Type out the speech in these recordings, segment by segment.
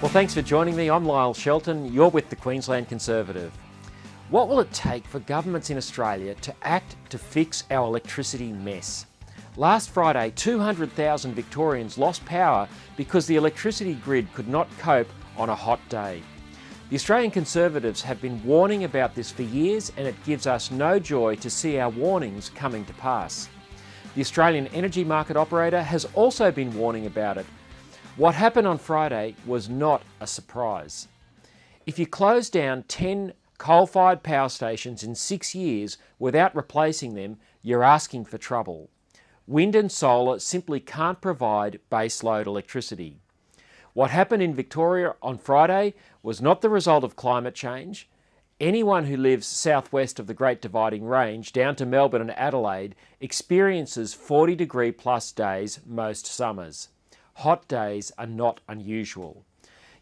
Well, thanks for joining me. I'm Lyle Shelton. You're with the Queensland Conservative. What will it take for governments in Australia to act to fix our electricity mess? Last Friday, 200,000 Victorians lost power because the electricity grid could not cope on a hot day. The Australian Conservatives have been warning about this for years, and it gives us no joy to see our warnings coming to pass. The Australian Energy Market Operator has also been warning about it. What happened on Friday was not a surprise. If you close down 10 coal-fired power stations in 6 years without replacing them, you're asking for trouble. Wind and solar simply can't provide baseload electricity. What happened in Victoria on Friday was not the result of climate change. Anyone who lives southwest of the Great Dividing Range down to Melbourne and Adelaide experiences 40-degree plus days most summers. Hot days are not unusual.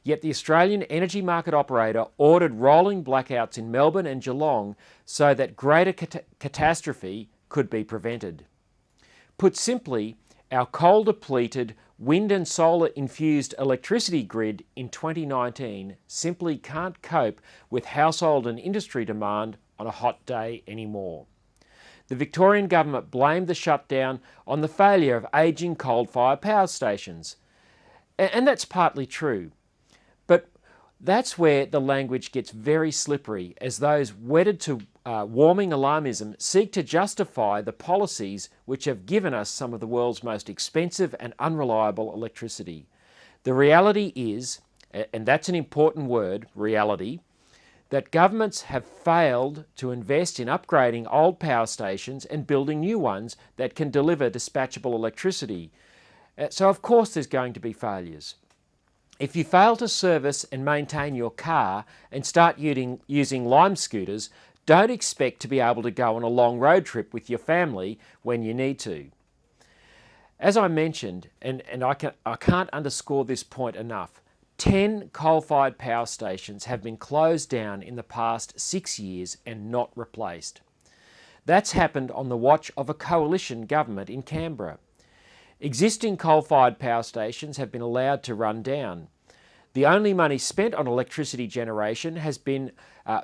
Yet the Australian Energy Market Operator ordered rolling blackouts in Melbourne and Geelong so that greater catastrophe could be prevented. Put simply, our coal-depleted, wind and solar-infused electricity grid in 2019 simply can't cope with household and industry demand on a hot day anymore. The Victorian government blamed the shutdown on the failure of ageing coal-fired power stations. And that's partly true. But that's where the language gets very slippery, as those wedded to warming alarmism seek to justify the policies which have given us some of the world's most expensive and unreliable electricity. The reality is, and that's an important word, reality, that governments have failed to invest in upgrading old power stations and building new ones that can deliver dispatchable electricity. So of course there's going to be failures. If you fail to service and maintain your car and start using Lime scooters, don't expect to be able to go on a long road trip with your family when you need to. As I mentioned, and I can't underscore this point enough, 10 coal-fired power stations have been closed down in the past 6 years and not replaced. That's happened on the watch of a coalition government in Canberra. Existing coal-fired power stations have been allowed to run down. The only money spent on electricity generation has been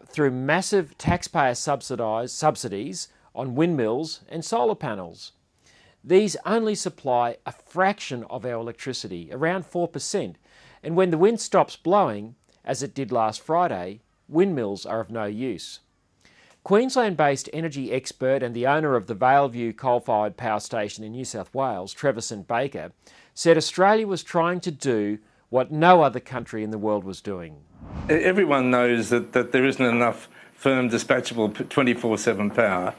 through massive taxpayer subsidies on windmills and solar panels. These only supply a fraction of our electricity, around 4%, and when the wind stops blowing, as it did last Friday, windmills are of no use. Queensland-based energy expert and the owner of the Valeview coal-fired power station in New South Wales, Trevor St Baker, said Australia was trying to do what no other country in the world was doing. Everyone knows that there isn't enough firm dispatchable 24/7 power.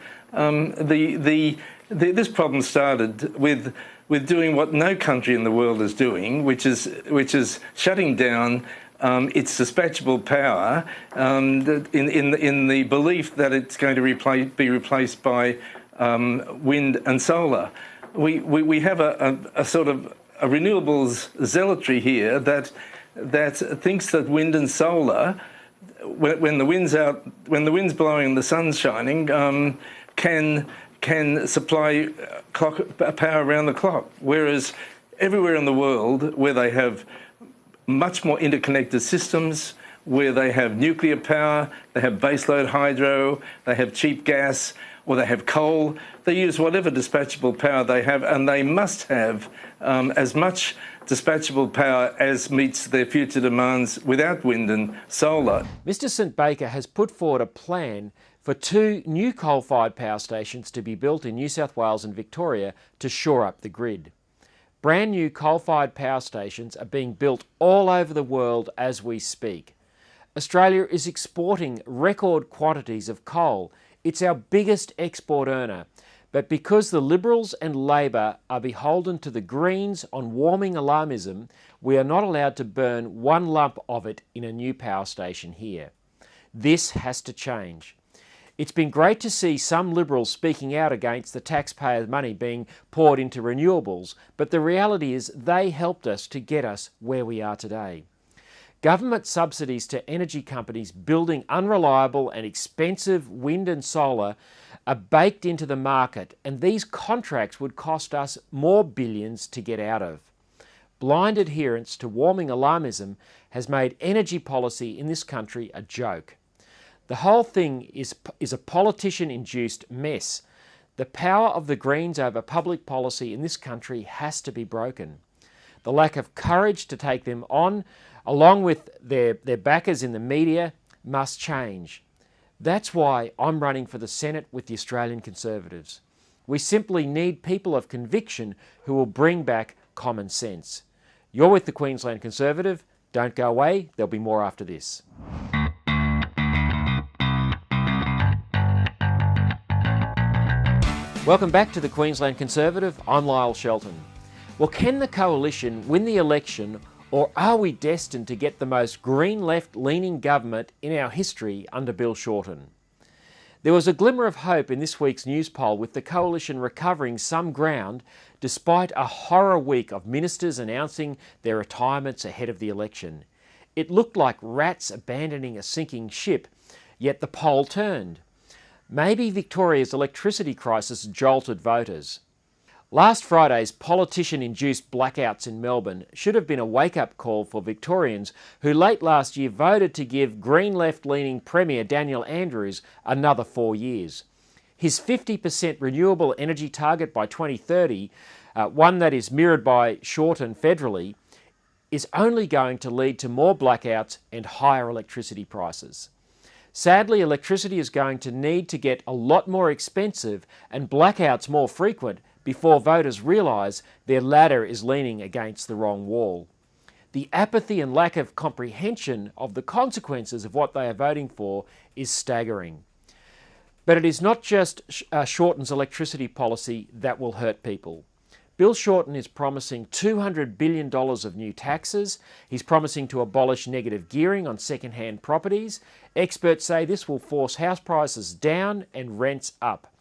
This problem started with doing what no country in the world is doing, which is shutting down its dispatchable power in the belief that it's going to be replaced by wind and solar. We have a sort of a renewables zealotry here that thinks that wind and solar, when the wind's out, when the wind's blowing and the sun's shining, can supply power around the clock. Whereas everywhere in the world where they have much more interconnected systems, where they have nuclear power, they have baseload hydro, they have cheap gas, or they have coal, they use whatever dispatchable power they have, and they must have as much dispatchable power as meets their future demands without wind and solar. Mr St Baker has put forward a plan for 2 new coal-fired power stations to be built in New South Wales and Victoria to shore up the grid. Brand new coal-fired power stations are being built all over the world as we speak. Australia is exporting record quantities of coal. It's our biggest export earner. But because the Liberals and Labor are beholden to the Greens on warming alarmism, we are not allowed to burn one lump of it in a new power station here. This has to change. It's been great to see some Liberals speaking out against the taxpayer money being poured into renewables, but the reality is they helped us to get us where we are today. Government subsidies to energy companies building unreliable and expensive wind and solar are baked into the market, and these contracts would cost us more billions to get out of. blind adherence to warming alarmism has made energy policy in this country a joke. The whole thing is a politician-induced mess. The power of the Greens over public policy in this country has to be broken. The lack of courage to take them on, along with their backers in the media, must change. That's why I'm running for the Senate with the Australian Conservatives. We simply need people of conviction who will bring back common sense. You're with the Queensland Conservative. Don't go away, there'll be more after this. Welcome back to the Queensland Conservative. I'm Lyle Shelton. Well, can the Coalition win the election, or are we destined to get the most green left-leaning government in our history under Bill Shorten? There was a glimmer of hope in this week's news poll, with the Coalition recovering some ground despite a horror week of ministers announcing their retirements ahead of the election. It looked like rats abandoning a sinking ship, yet the poll turned. Maybe Victoria's electricity crisis jolted voters. Last Friday's politician-induced blackouts in Melbourne should have been a wake-up call for Victorians who late last year voted to give Green left-leaning Premier Daniel Andrews another 4 years. His 50% renewable energy target by 2030, one that is mirrored by Shorten federally, is only going to lead to more blackouts and higher electricity prices. Sadly, electricity is going to need to get a lot more expensive and blackouts more frequent before voters realise their ladder is leaning against the wrong wall. The apathy and lack of comprehension of the consequences of what they are voting for is staggering. But it is not just Shorten's electricity policy that will hurt people. Bill Shorten is promising $200 billion of new taxes. He's promising to abolish negative gearing on second-hand properties. Experts say this will force house prices down and rents up.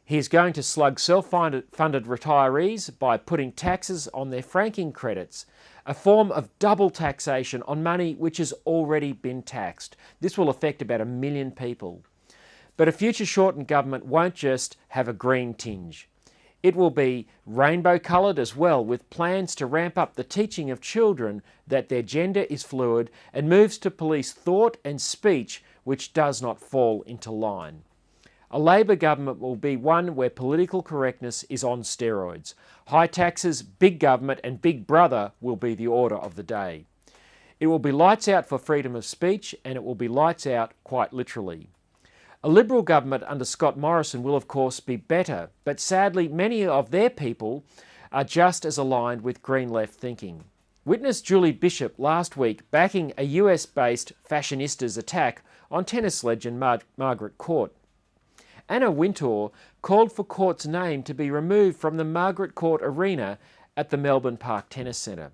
He's going to slug self-funded retirees by putting taxes on their franking credits, a form of double taxation on money which has already been taxed. This will affect about 1 million people. But a future Shorten government won't just have a green tinge. It will be rainbow-coloured as well, with plans to ramp up the teaching of children that their gender is fluid and moves to police thought and speech which does not fall into line. A Labor government will be one where political correctness is on steroids. High taxes, big government and big brother will be the order of the day. It will be lights out for freedom of speech, and it will be lights out quite literally. A Liberal government under Scott Morrison will of course be better, but sadly many of their people are just as aligned with green left thinking. Witness Julie Bishop last week backing a US-based fashionistas attack on tennis legend Margaret Court. Anna Wintour called for Court's name to be removed from the Margaret Court Arena at the Melbourne Park Tennis Centre.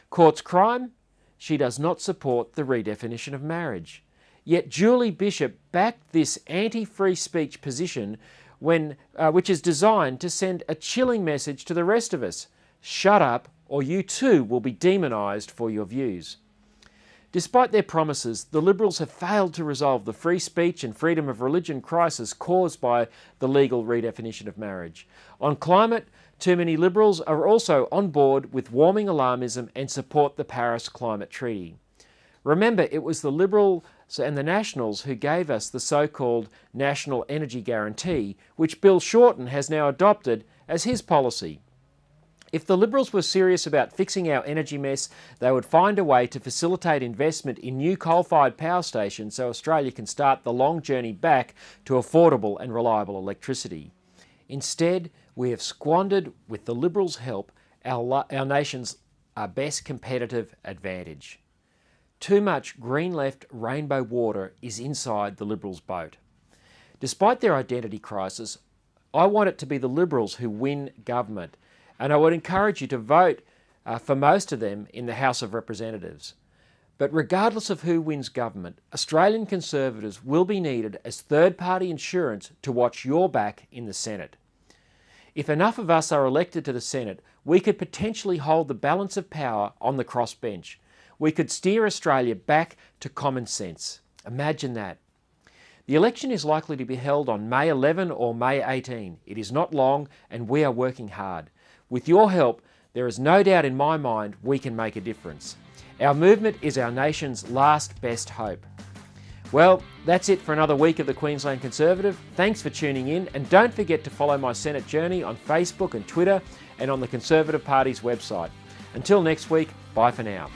Court's crime? She does not support the redefinition of marriage. Yet Julie Bishop backed this anti-free speech position which is designed to send a chilling message to the rest of us. Shut up, or you too will be demonised for your views. Despite their promises, the Liberals have failed to resolve the free speech and freedom of religion crisis caused by the legal redefinition of marriage. On climate, too many Liberals are also on board with warming alarmism and support the Paris Climate Treaty. Remember, it was the Liberals and the Nationals who gave us the so-called National Energy Guarantee, which Bill Shorten has now adopted as his policy. If the Liberals were serious about fixing our energy mess, they would find a way to facilitate investment in new coal-fired power stations so Australia can start the long journey back to affordable and reliable electricity. Instead, we have squandered, with the Liberals' help, our nation's best competitive advantage. Too much green left rainbow water is inside the Liberals' boat. Despite their identity crisis, I want it to be the Liberals who win government, and I would encourage you to vote for most of them in the House of Representatives. But regardless of who wins government, Australian Conservatives will be needed as third-party insurance to watch your back in the Senate. If enough of us are elected to the Senate, we could potentially hold the balance of power on the crossbench. We could steer Australia back to common sense. Imagine that. The election is likely to be held on May 11 or May 18. It is not long, and we are working hard. With your help, there is no doubt in my mind we can make a difference. Our movement is our nation's last best hope. Well, that's it for another week of the Queensland Conservative. Thanks for tuning in, and don't forget to follow my Senate journey on Facebook and Twitter and on the Conservative Party's website. Until next week, bye for now.